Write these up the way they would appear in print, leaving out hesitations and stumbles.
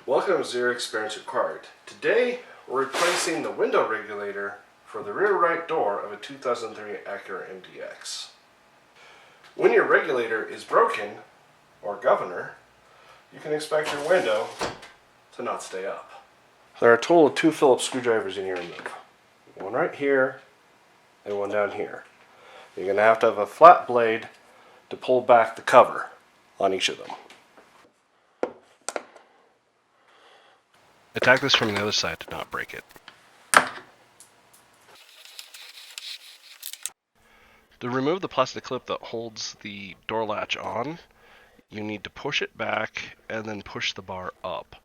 Welcome to Zero Experience Required. Today we're replacing the window regulator for the rear right door of a 2003 Acura MDX. When your regulator is broken, or governor, you can expect your window to not stay up. There are a total of 2 Phillips screwdrivers in here to remove. One right here and one down here. You're going to have a flat blade to pull back the cover on each of them. Attack this from the other side to not break it. To remove the plastic clip that holds the door latch on, you need to push it back and then push the bar up.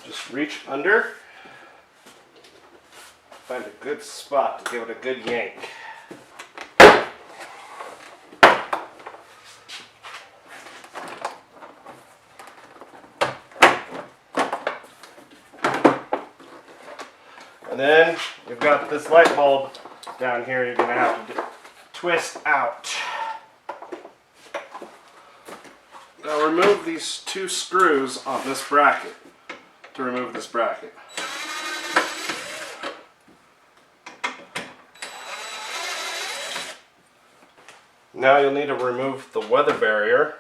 Just reach under, find a good spot to give it a good yank. And then you've got this light bulb down here you're going to have to twist out. Now remove these 2 screws on this bracket. To remove this bracket. Now you'll need to remove the weather barrier.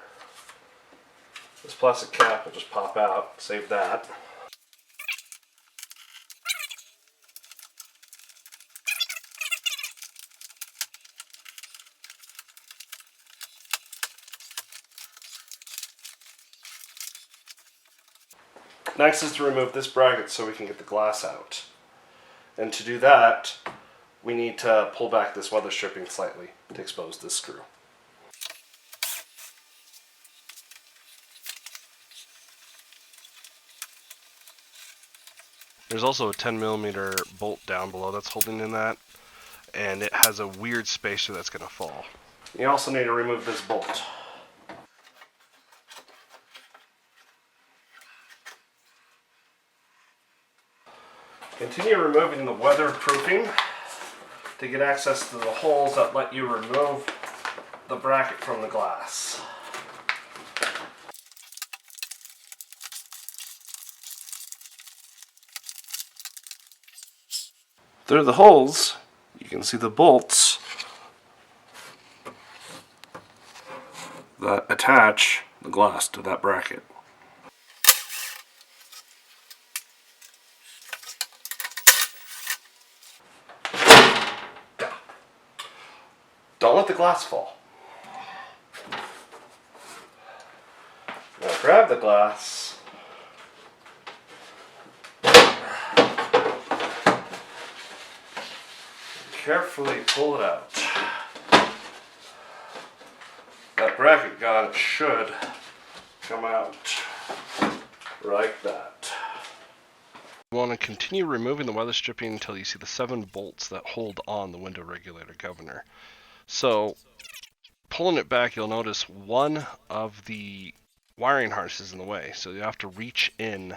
This plastic cap will just pop out, save that. Next is to remove this bracket so we can get the glass out. And to do that, we need to pull back this weather stripping slightly to expose this screw. There's also a 10mm bolt down below that's holding in that, and it has a weird spacer that's going to fall. You also need to remove this bolt. Continue removing the weatherproofing to get access to the holes that let you remove the bracket from the glass. Through the holes, you can see the bolts that attach the glass to that bracket. Don't let the glass fall. Now grab the glass. Carefully pull it out. That bracket gun should come out like that. You want to continue removing the weather stripping until you see the 7 bolts that hold on the window regulator governor. So, pulling it back, you'll notice one of the wiring harnesses in the way. So you have to reach in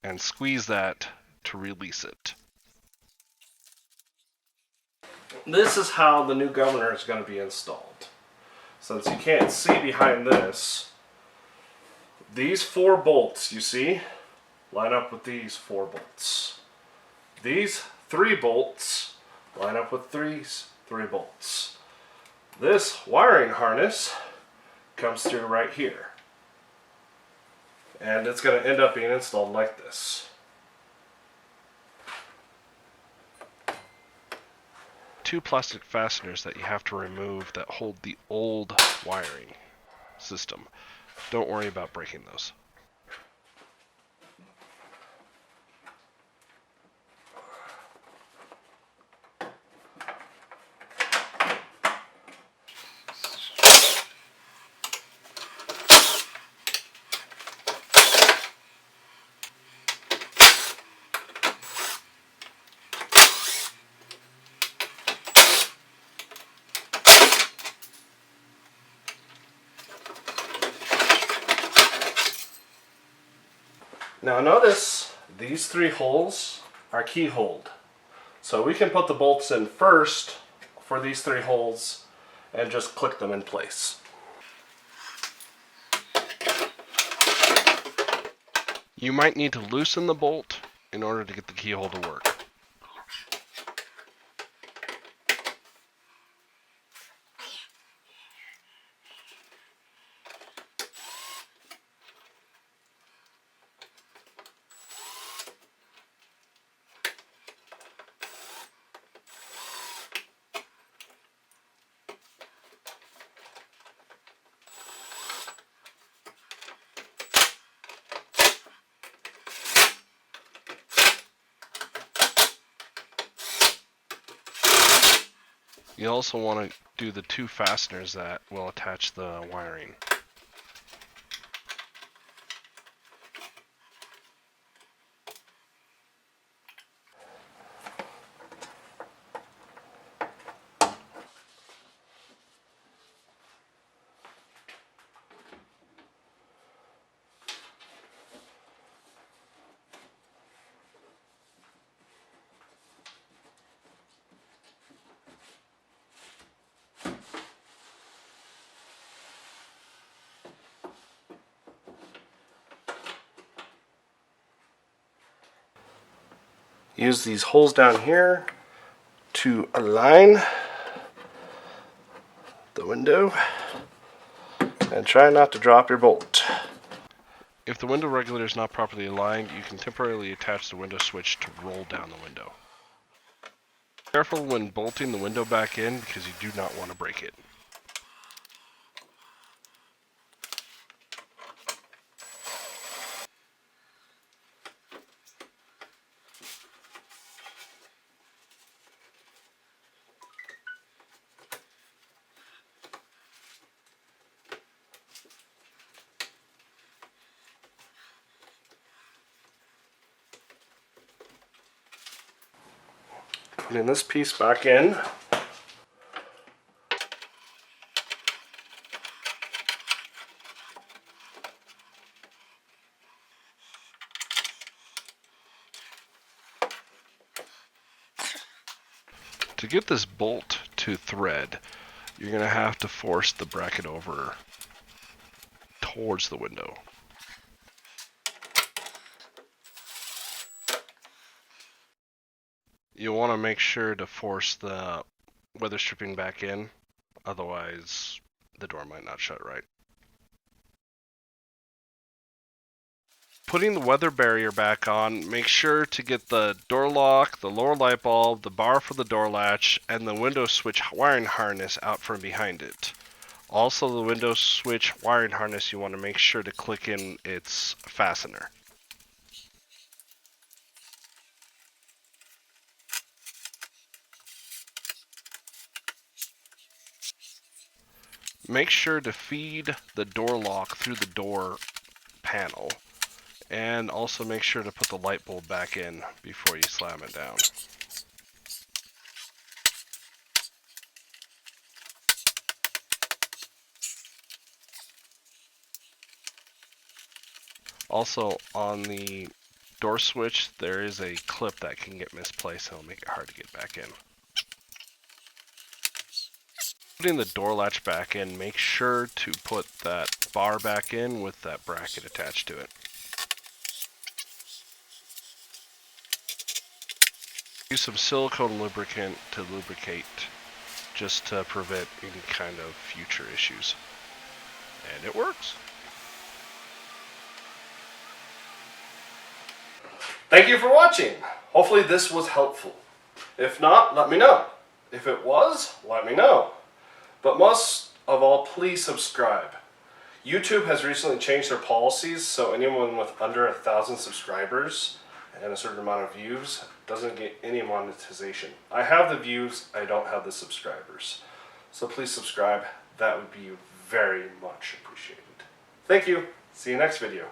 and squeeze that to release it. This is how the new governor is going to be installed. Since you can't see behind this, these 4 bolts, you see, line up with these 4 bolts. These 3 bolts line up with these 3 bolts. This wiring harness comes through right here. And it's going to end up being installed like this. 2 plastic fasteners that you have to remove that hold the old wiring system. Don't worry about breaking those. Now notice these 3 holes are keyholed. So we can put the bolts in first for these 3 holes and just click them in place. You might need to loosen the bolt in order to get the keyhole to work. You also want to do the 2 fasteners that will attach the wiring. Use these holes down here to align the window and try not to drop your bolt. If the window regulator is not properly aligned, you can temporarily attach the window switch to roll down the window. Careful when bolting the window back in because you do not want to break it. Putting this piece back in. To get this bolt to thread, you're going to have to force the bracket over towards the window. You'll want to make sure to force the weather stripping back in, otherwise the door might not shut right. Putting the weather barrier back on, make sure to get the door lock, the lower light bulb, the bar for the door latch, and the window switch wiring harness out from behind it. Also, the window switch wiring harness, you want to make sure to click in its fastener. Make sure to feed the door lock through the door panel. And also make sure to put the light bulb back in before you slam it down. Also, on the door switch, there is a clip that can get misplaced and it'll make it hard to get back in. Putting the door latch back in, make sure to put that bar back in with that bracket attached to it. Use some silicone lubricant to lubricate just to prevent any kind of future issues. And it works. Thank you for watching. Hopefully this was helpful. If not, let me know. If it was, let me know. But most of all, please subscribe. YouTube has recently changed their policies, so anyone with under 1,000 subscribers and a certain amount of views doesn't get any monetization. I have the views, I don't have the subscribers. So please subscribe. That would be very much appreciated. Thank you. See you next video.